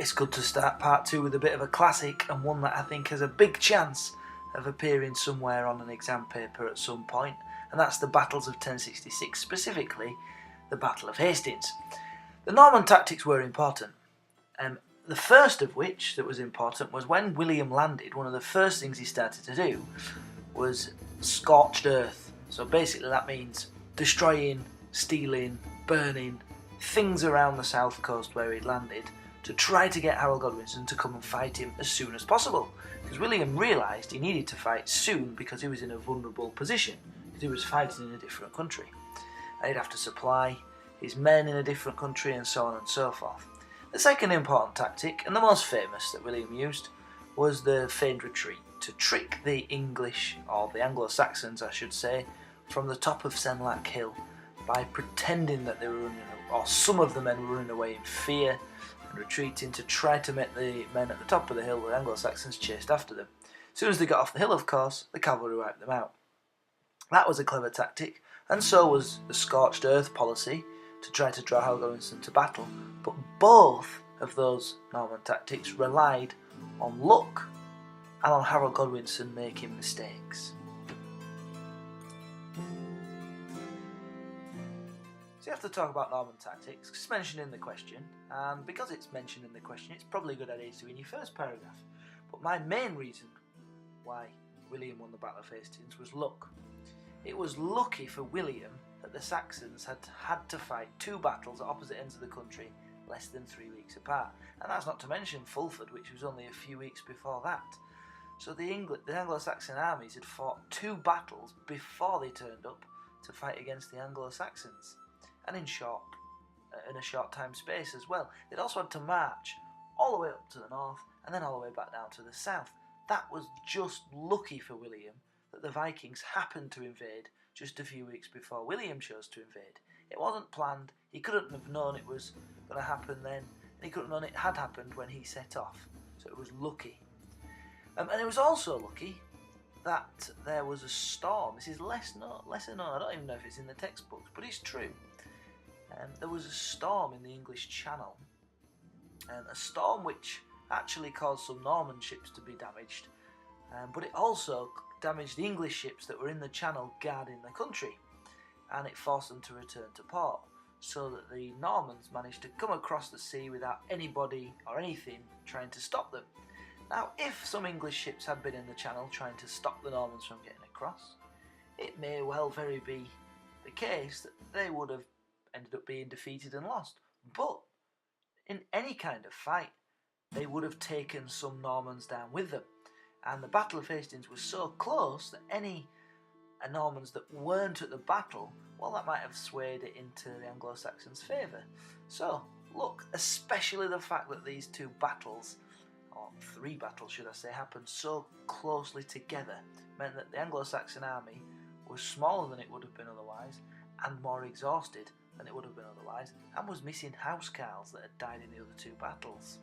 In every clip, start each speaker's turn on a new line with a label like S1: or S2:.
S1: It's good to start part 2 with a bit of a classic, and one that I think has a big chance of appearing somewhere on an exam paper at some point, and that's the battles of 1066, specifically the Battle of Hastings. The Norman tactics were important. The first of which that was important was when William landed, one of the first things he started to do was scorched earth. So basically that means destroying, stealing, burning things around the south coast where he'd landed, to try to get Harold Godwinson to come and fight him as soon as possible. Because William realised he needed to fight soon because he was in a vulnerable position, because he was fighting in a different country. And he'd have to supply his men in a different country and so on and so forth. The second important tactic, and the most famous that William used, was the feigned retreat, to trick the English, or the Anglo-Saxons I should say, from the top of Senlac Hill by pretending that they were running, or some of the men were running away in fear and retreating to try to make the men at the top of the hill, the Anglo-Saxons, chased after them. As soon as they got off the hill, of course, the cavalry wiped them out. That was a clever tactic, and so was the scorched earth policy to try to draw Harold Godwinson to battle, but both of those Norman tactics relied on luck and on Harold Godwinson making mistakes. So you have to talk about Norman tactics, it's mentioned in the question, and because it's mentioned in the question, it's probably a good idea to in your first paragraph. But my main reason why William won the Battle of Hastings was luck. It was lucky for William that the Saxons had to fight 2 battles at opposite ends of the country less than 3 weeks apart, and that's not to mention Fulford, which was only a few weeks before that. So the Anglo-Saxon armies had fought 2 battles before they turned up to fight against the Anglo-Saxons, and in a short time space as well. They'd also had to march all the way up to the north and then all the way back down to the south. That was just lucky for William that the Vikings happened to invade just a few weeks before William chose to invade. It wasn't planned, he couldn't have known it was going to happen then, and he couldn't have known it had happened when he set off, so it was lucky. And it was also lucky that there was a storm. This is lesser known, I don't even know if it's in the textbooks, but it's true. There was a storm in the English Channel, a storm which actually caused some Norman ships to be damaged, but it also damaged the English ships that were in the Channel guarding the country, and it forced them to return to port, so that the Normans managed to come across the sea without anybody or anything trying to stop them. Now, if some English ships had been in the Channel trying to stop the Normans from getting across, it may well very be the case that they would have ended up being defeated and lost. But in any kind of fight, they would have taken some Normans down with them. And the Battle of Hastings was so close that any Normans that weren't at the battle, well, that might have swayed it into the Anglo-Saxons' favour. So, look, especially the fact that these 2 battles, or 3 battles should I say, happened so closely together, meant that the Anglo-Saxon army was smaller than it would have been otherwise, and more exhausted than it would have been otherwise, and was missing housecarls that had died in the other 2 battles.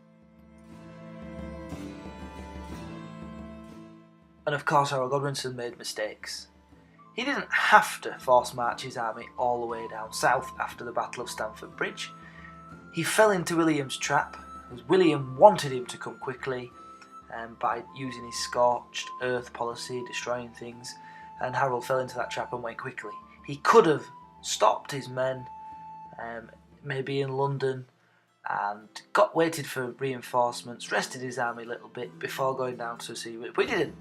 S1: And of course Harold Godwinson made mistakes. He didn't have to force march his army all the way down south after the Battle of Stamford Bridge. He fell into William's trap, as William wanted him to come quickly by using his scorched earth policy, destroying things, and Harold fell into that trap and went quickly. He could have stopped his men, maybe in London, and waited for reinforcements, rested his army a little bit before going down to sea, but he didn't.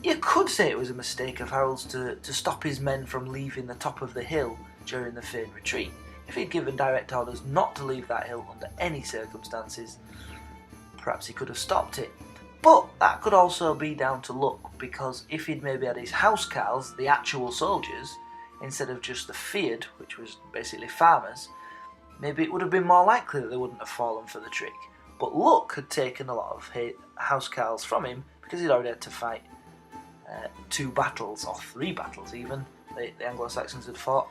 S1: You could say it was a mistake of Harold's to stop his men from leaving the top of the hill during the feigned retreat. If he'd given direct orders not to leave that hill under any circumstances, perhaps he could have stopped it. But that could also be down to luck, because if he'd maybe had his housecarls, the actual soldiers, instead of just the feared, which was basically farmers, maybe it would have been more likely that they wouldn't have fallen for the trick. But luck had taken a lot of housecarls from him, because he'd already had to fight 2 battles, or 3 battles even. The Anglo-Saxons had fought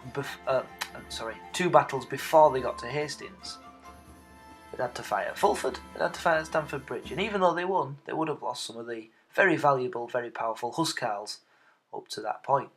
S1: 2 battles before they got to Hastings. They'd had to fight at Fulford, they'd had to fight at Stamford Bridge, and even though they won, they would have lost some of the very valuable, very powerful housecarls up to that point.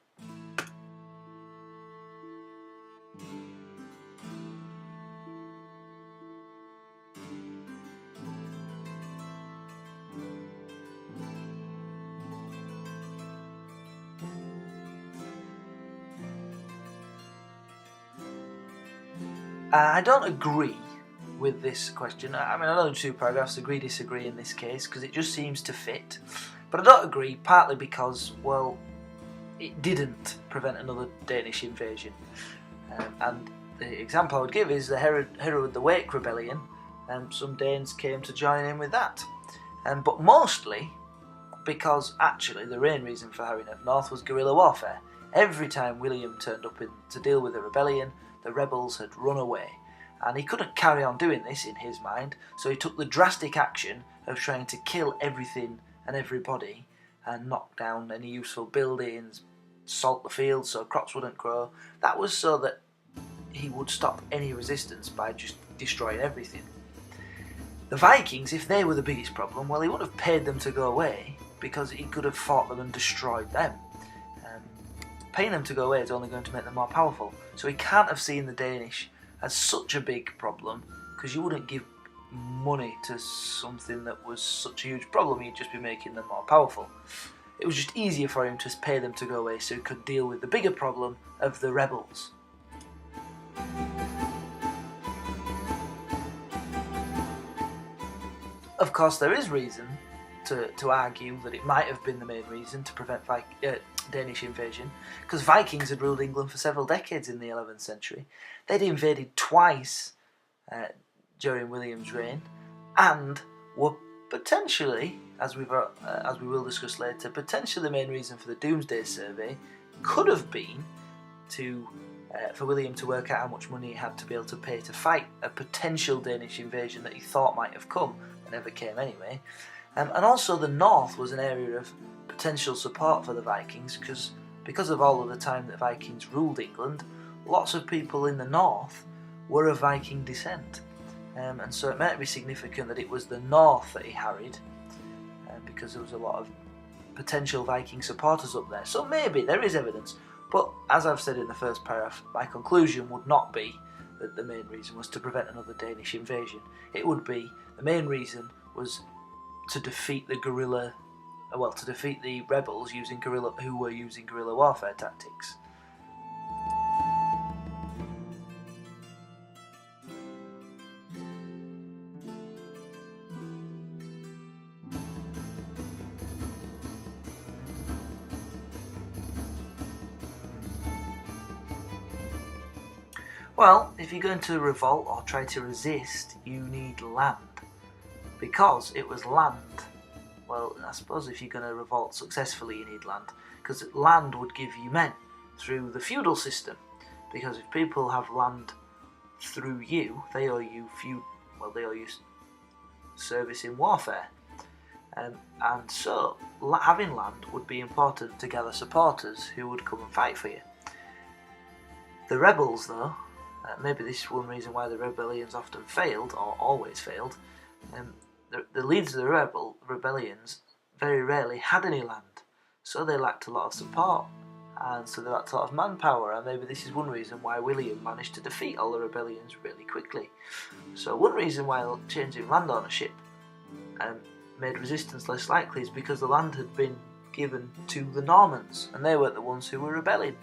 S1: I don't agree with this question. I mean, I know the two paragraphs agree, disagree in this case, because it just seems to fit. But I don't agree, partly because, well, it didn't prevent another Danish invasion. And the example I would give is the Hereward the Wake Rebellion. Some Danes came to join in with that. But mostly because actually the main reason for harrying of North was guerrilla warfare. Every time William turned up to deal with a rebellion, the rebels had run away. And he couldn't carry on doing this in his mind, so he took the drastic action of trying to kill everything and everybody and knock down any useful buildings, salt the fields so crops wouldn't grow. That was so that he would stop any resistance by just destroying everything. The Vikings, if they were the biggest problem, well, he would have paid them to go away because he could have fought them and destroyed them. Paying them to go away is only going to make them more powerful, so he can't have seen the Danish as such a big problem, because you wouldn't give money to something that was such a huge problem, you'd just be making them more powerful. It was just easier for him to pay them to go away so he could deal with the bigger problem of the rebels. Of course, there is reason to argue that it might have been the main reason to prevent Danish invasion, because Vikings had ruled England for several decades in the 11th century. They'd invaded twice during William's reign, and were potentially, as we will discuss later, potentially the main reason for the Domesday survey could have been for William to work out how much money he had to be able to pay to fight a potential Danish invasion that he thought might have come, and never came anyway. And also the north was an area of potential support for the Vikings, because of all of the time that Vikings ruled England, lots of people in the north were of Viking descent. And so it might be significant that it was the north that he harried, because there was a lot of potential Viking supporters up there. So maybe there is evidence, but as I've said in the first paragraph, my conclusion would not be that the main reason was to prevent another Danish invasion. It would be the main reason was to defeat the rebels who were using guerrilla warfare tactics. Well, if you're going to revolt or try to resist, you need land. Because it was land. Well, I suppose if you're going to revolt successfully, you need land. Because land would give you men through the feudal system. Because if people have land through you, they owe you service in warfare. And so having land would be important to gather supporters who would come and fight for you. The rebels, though, maybe this is one reason why the rebellions often failed, or always failed. The leaders of the rebellions very rarely had any land, so they lacked a lot of support, and so they lacked a lot of manpower, and maybe this is one reason why William managed to defeat all the rebellions really quickly. So one reason why changing land ownership made resistance less likely is because the land had been given to the Normans, and they weren't the ones who were rebelling.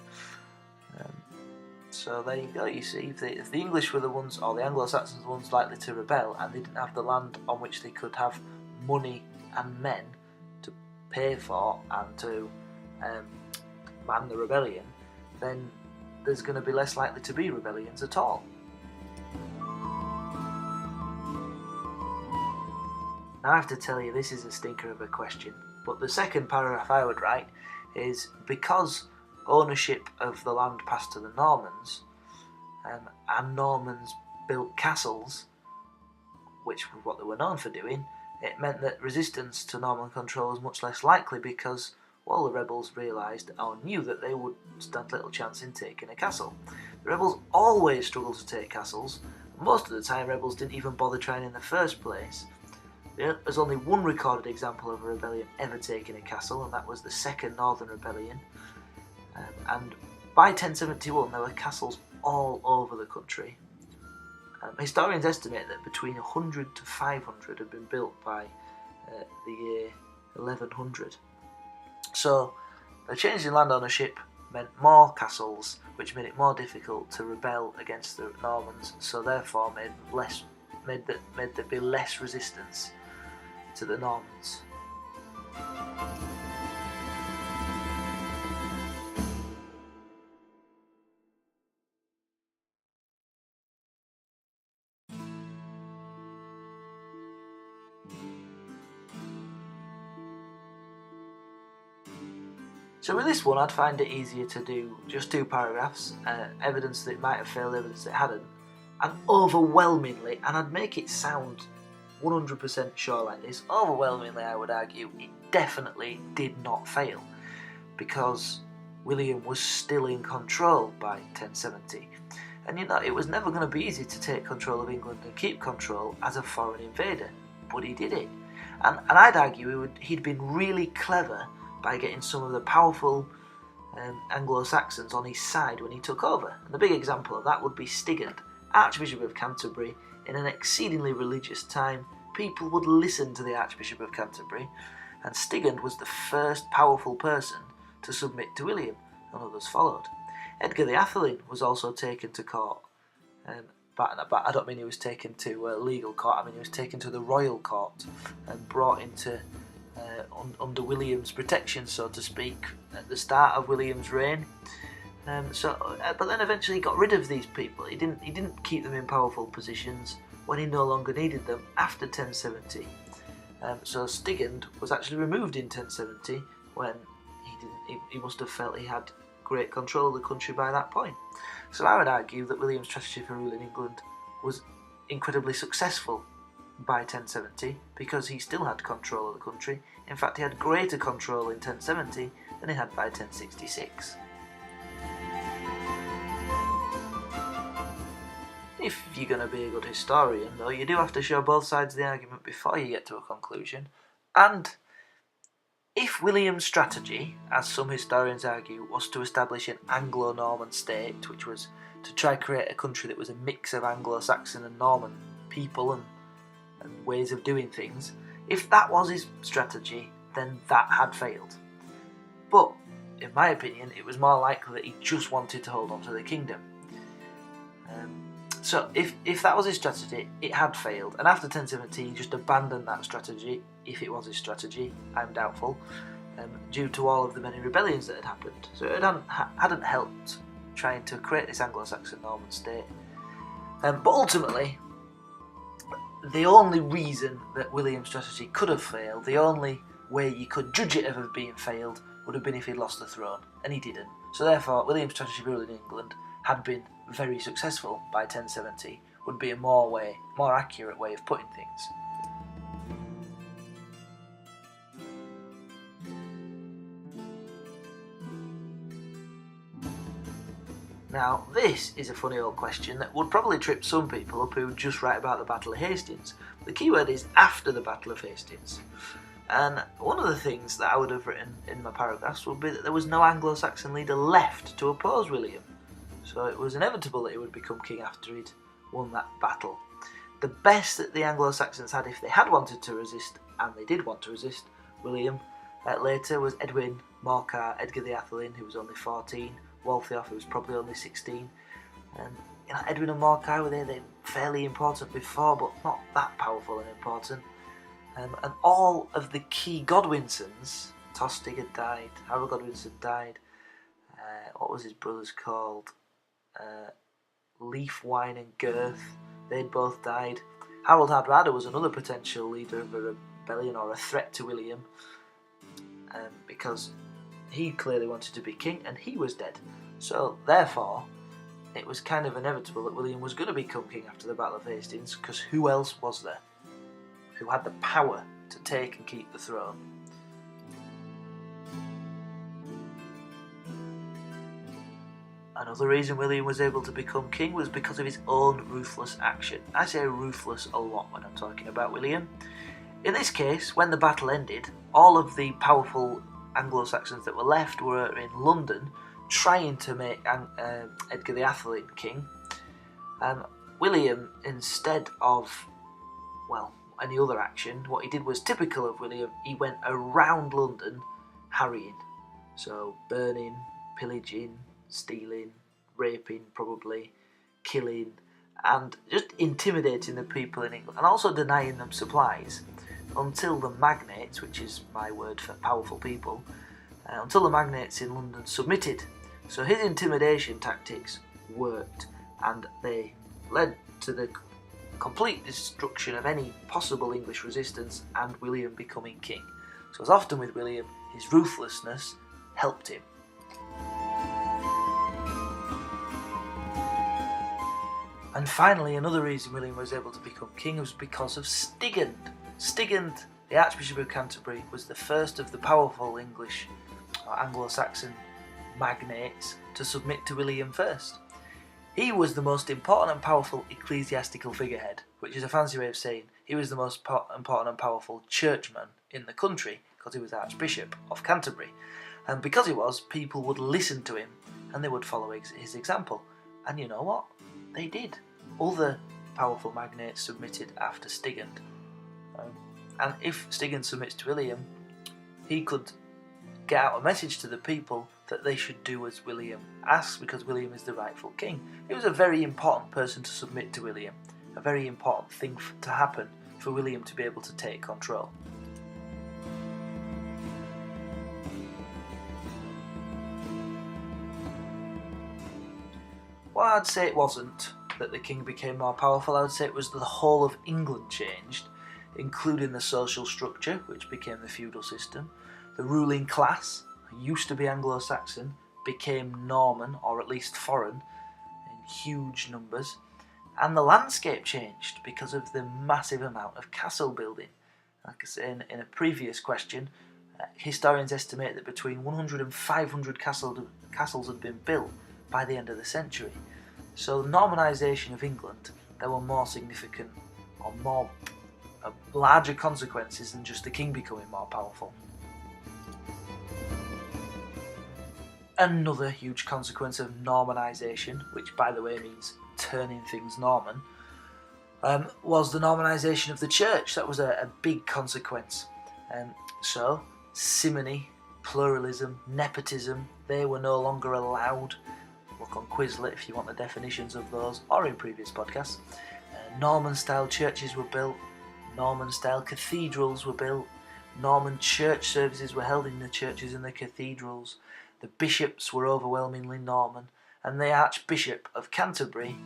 S1: So there you go, you see, if the English were the ones, or the Anglo-Saxons were the ones likely to rebel, and they didn't have the land on which they could have money and men to pay for and to man the rebellion, then there's going to be less likely to be rebellions at all. Now I have to tell you, this is a stinker of a question, but the second paragraph I would write is, because ownership of the land passed to the Normans, and Normans built castles, which was what they were known for doing, it meant that resistance to Norman control was much less likely, because, well, the rebels realised or knew that they would stand little chance in taking a castle. The rebels always struggled to take castles. Most of the time rebels didn't even bother trying in the first place. There's only one recorded example of a rebellion ever taking a castle, and that was the Second Northern Rebellion. And by 1071 there were castles all over the country. Historians estimate that between 100 to 500 had been built by the year 1100. So the change in land ownership meant more castles, which made it more difficult to rebel against the Normans, so therefore made there be less resistance to the Normans. So with this one, I'd find it easier to do just 2 paragraphs, evidence that it might have failed, evidence that it hadn't, and overwhelmingly, and I'd make it sound 100% sure like this, overwhelmingly I would argue it definitely did not fail, because William was still in control by 1070. And you know, it was never going to be easy to take control of England and keep control as a foreign invader, but he did it. And I'd argue he'd been really clever by getting some of the powerful Anglo-Saxons on his side when he took over. And the big example of that would be Stigand, Archbishop of Canterbury. In an exceedingly religious time, people would listen to the Archbishop of Canterbury, and Stigand was the first powerful person to submit to William, and others followed. Edgar the Atheling was also taken to court, but I don't mean he was taken to legal court, I mean he was taken to the royal court and brought into under William's protection, so to speak, at the start of William's reign. But then eventually got rid of these people. He didn't keep them in powerful positions when he no longer needed them after 1070. So Stigand was actually removed in 1070 when he must have felt he had great control of the country by that point. So I would argue that William's strategy for ruling England was incredibly successful by 1070 because he still had control of the country. In fact, he had greater control in 1070 than he had by 1066. If you're going to be a good historian, though, you do have to show both sides of the argument before you get to a conclusion. And if William's strategy, as some historians argue, was to establish an Anglo-Norman state, which was to try to create a country that was a mix of Anglo-Saxon and Norman people and ways of doing things, if that was his strategy, then that had failed. But, in my opinion, it was more likely that he just wanted to hold on to the kingdom. So if that was his strategy, it had failed, and after 1070 he just abandoned that strategy, if it was his strategy, I'm doubtful, due to all of the many rebellions that had happened. So it hadn't helped trying to create this Anglo-Saxon Norman state. But ultimately, the only reason that William's strategy could have failed, the only way you could judge it of being failed, would have been if he'd lost the throne, and he didn't. So therefore, William's strategy for ruling England had been very successful by 1070, would be a more accurate way of putting things. Now, this is a funny old question that would probably trip some people up who just write about the Battle of Hastings. The keyword is after the Battle of Hastings. And one of the things that I would have written in my paragraphs would be that there was no Anglo-Saxon leader left to oppose William. So it was inevitable that he would become king after he'd won that battle. The best that the Anglo-Saxons had, if they had wanted to resist, and they did want to resist William later, was Edwin, Morcar, Edgar the Atheling, who was only 14, Waltheof, who was probably only 16. Edwin and Morcar were they fairly important before, but not that powerful and important. And all of the key Godwinsons, Tostig had died, Harold Godwinson died, what was his brothers called? Leaf, Wine and Girth, they'd both died. Harold Hardrada was another potential leader of a rebellion or a threat to William, because he clearly wanted to be king and he was dead. So therefore, it was kind of inevitable that William was going to become king after the Battle of Hastings, because who else was there who had the power to take and keep the throne? Another reason William was able to become king was because of his own ruthless action. I say ruthless a lot when I'm talking about William. In this case, when the battle ended, all of the powerful Anglo-Saxons that were left were in London trying to make Edgar the Atheling king. William, instead of, any other action, what he did was typical of William. He went around London harrying, so burning, pillaging, stealing, raping probably, killing, and just intimidating the people in England, and also denying them supplies, until the magnates, which is my word for powerful people, until the magnates in London submitted. So his intimidation tactics worked, and they led to the complete destruction of any possible English resistance and William becoming king. So as often with William, his ruthlessness helped him. And finally, another reason William was able to become king was because of Stigand. Stigand, the Archbishop of Canterbury, was the first of the powerful English or Anglo-Saxon magnates to submit to William first. He was the most important and powerful ecclesiastical figurehead, which is a fancy way of saying he was the most important and powerful churchman in the country, because he was Archbishop of Canterbury. And because he was, people would listen to him and they would follow his example. And you know what? They did. Other powerful magnates submitted after Stigand. And if Stigand submits to William, he could get out a message to the people that they should do as William asks, because William is the rightful king. It was a very important person to submit to William, a very important thing to happen for William to be able to take control. Well, I'd say it wasn't that the king became more powerful. I would say it was the whole of England changed, including the social structure, which became the feudal system. The ruling class, who used to be Anglo-Saxon, became Norman, or at least foreign, in huge numbers. And the landscape changed because of the massive amount of castle building. Like I said in a previous question, historians estimate that between 100 and 500 castles had been built by the end of the century. So the Normanisation of England, there were more significant or larger consequences than just the king becoming more powerful. Another huge consequence of Normanisation, which by the way means turning things Norman, was the Normanisation of the church. That was a big consequence. So simony, pluralism, nepotism, they were no longer allowed. Look on Quizlet if you want the definitions of those, or in previous podcasts. Norman-style churches were built, Norman-style cathedrals were built, Norman church services were held in the churches and the cathedrals, the bishops were overwhelmingly Norman, and the Archbishop of Canterbury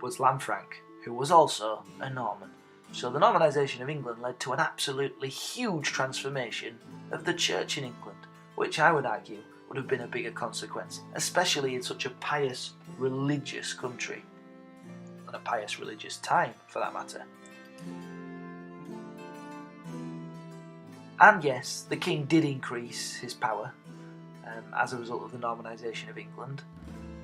S1: was Lanfranc, who was also a Norman. So the Normanisation of England led to an absolutely huge transformation of the church in England, which I would argue would have been a bigger consequence, especially in such a pious, religious country, and a pious religious time for that matter. And yes, the king did increase his power as a result of the Normanisation of England,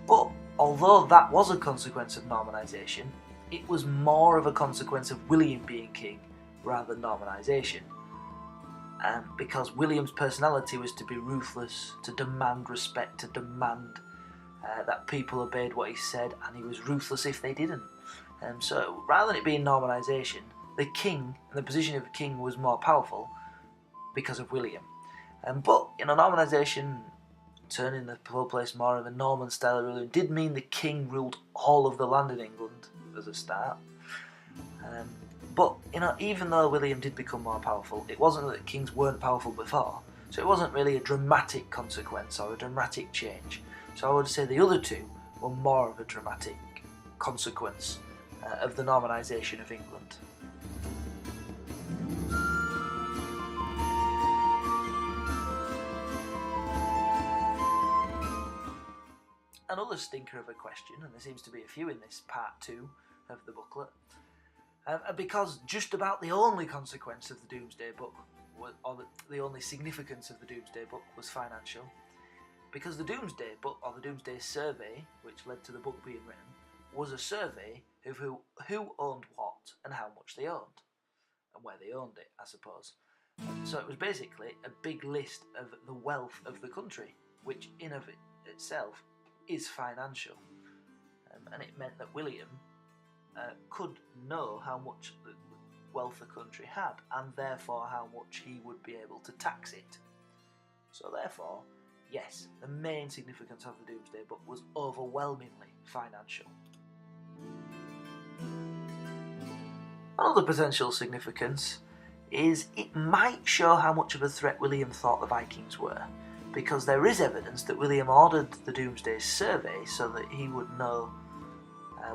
S1: but although that was a consequence of Normanisation, it was more of a consequence of William being king rather than Normanisation. Because William's personality was to be ruthless, to demand respect, to demand that people obeyed what he said, and he was ruthless if they didn't. So rather than it being Normanisation, the king and the position of the king was more powerful because of William. But Normanisation, turning the whole place more of a Norman style of ruling, did mean the king ruled all of the land in England as a start. But even though William did become more powerful, it wasn't that kings weren't powerful before, so it wasn't really a dramatic consequence or a dramatic change. So I would say the other two were more of a dramatic consequence of the Normanisation of England. Another stinker of a question, and there seems to be a few in this part 2 of the booklet, because just about the only consequence of the Domesday Book, or the only significance of the Domesday Book, was financial. Because the Domesday Book, or the Domesday Survey, which led to the book being written, was a survey of who owned what and how much they owned, and where they owned it, I suppose. So it was basically a big list of the wealth of the country, which in of itself is financial. And it meant that William could know how much the wealth the country had, and therefore how much he would be able to tax it. So therefore, yes, the main significance of the Doomsday Book was overwhelmingly financial. Another potential significance is it might show how much of a threat William thought the Vikings were, because there is evidence that William ordered the Doomsday survey so that he would know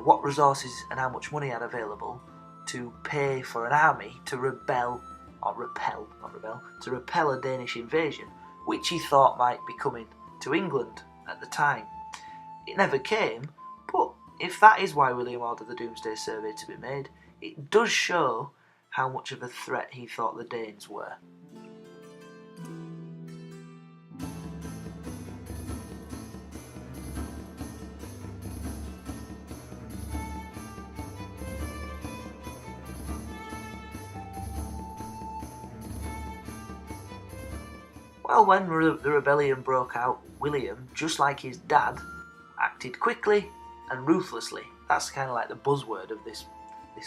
S1: what resources and how much money he had available to pay for an army to repel a Danish invasion, which he thought might be coming to England at the time. It never came, but if that is why William ordered the Doomsday survey to be made, it does show how much of a threat he thought the Danes were. Well, when the rebellion broke out, William, just like his dad, acted quickly and ruthlessly. That's kind of like the buzzword of this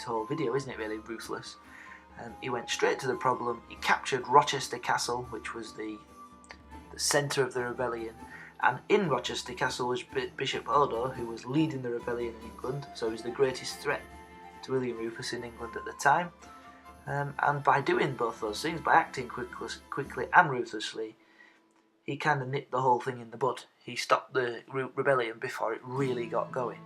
S1: whole video, isn't it, really? Ruthless. He went straight to the problem. He captured Rochester Castle, which was the centre of the rebellion, and in Rochester Castle was Bishop Odo, who was leading the rebellion in England, so he was the greatest threat to William Rufus in England at the time. And by doing both those things, by acting quickly and ruthlessly, he kind of nipped the whole thing in the bud. He stopped the rebellion before it really got going.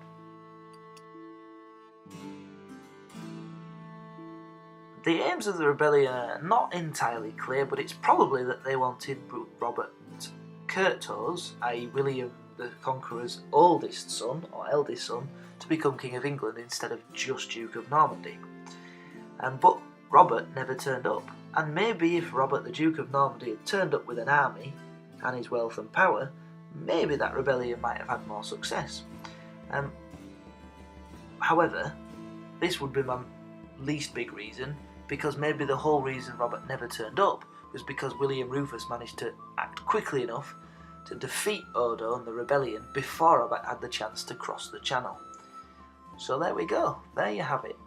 S1: The aims of the rebellion are not entirely clear, but it's probably that they wanted Robert Curthose, i.e. William the Conqueror's oldest son, or eldest son, to become King of England instead of just Duke of Normandy. But Robert never turned up, and maybe if Robert the Duke of Normandy had turned up with an army and his wealth and power, maybe that rebellion might have had more success. However, this would be my least big reason, because maybe the whole reason Robert never turned up was because William Rufus managed to act quickly enough to defeat Odo and the rebellion before Robert had the chance to cross the channel. So there we go, there you have it.